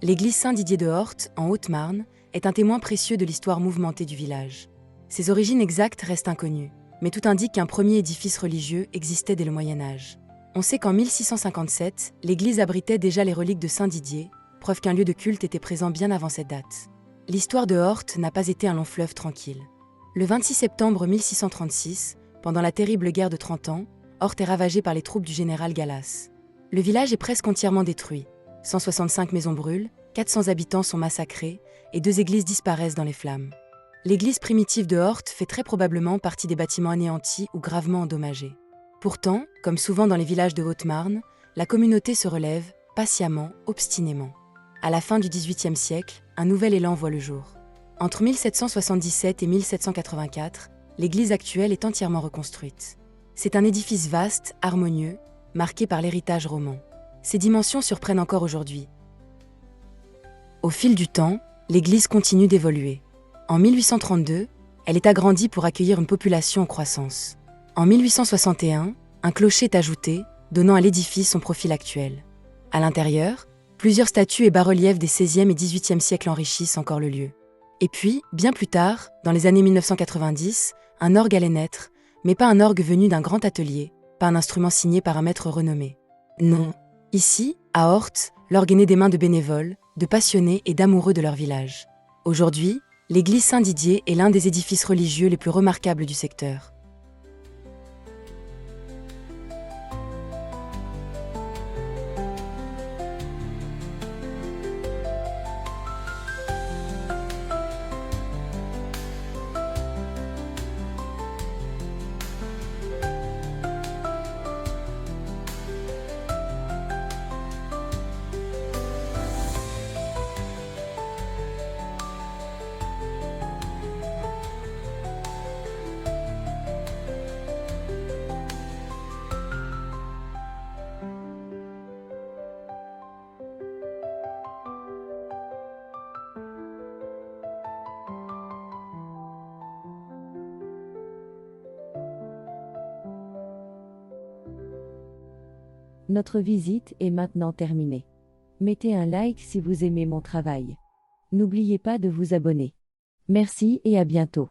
L'église Saint-Didier de Horte, en Haute-Marne, est un témoin précieux de l'histoire mouvementée du village. Ses origines exactes restent inconnues, mais tout indique qu'un premier édifice religieux existait dès le Moyen-Âge. On sait qu'en 1657, l'église abritait déjà les reliques de Saint-Didier, preuve qu'un lieu de culte était présent bien avant cette date. L'histoire de Horte n'a pas été un long fleuve tranquille. Le 26 septembre 1636, pendant la terrible guerre de 30 ans, Horte est ravagée par les troupes du général Gallas. Le village est presque entièrement détruit. 165 maisons brûlent, 400 habitants sont massacrés et 2 églises disparaissent dans les flammes. L'église primitive de Horte fait très probablement partie des bâtiments anéantis ou gravement endommagés. Pourtant, comme souvent dans les villages de Haute-Marne, la communauté se relève, patiemment, obstinément. À la fin du XVIIIe siècle, un nouvel élan voit le jour. Entre 1777 et 1784, l'église actuelle est entièrement reconstruite. C'est un édifice vaste, harmonieux, marqué par l'héritage roman. Ses dimensions surprennent encore aujourd'hui. Au fil du temps, l'église continue d'évoluer. En 1832, elle est agrandie pour accueillir une population en croissance. En 1861, un clocher est ajouté, donnant à l'édifice son profil actuel. À l'intérieur, plusieurs statues et bas-reliefs des XVIe et XVIIIe siècles enrichissent encore le lieu. Et puis, bien plus tard, dans les années 1990, un orgue allait naître, mais pas un orgue venu d'un grand atelier, pas un instrument signé par un maître renommé. Non. Ici, à Horte, l'orgue est né des mains de bénévoles, de passionnés et d'amoureux de leur village. Aujourd'hui, l'église Saint-Didier est l'un des édifices religieux les plus remarquables du secteur. Notre visite est maintenant terminée. Mettez un like si vous aimez mon travail. N'oubliez pas de vous abonner. Merci et à bientôt.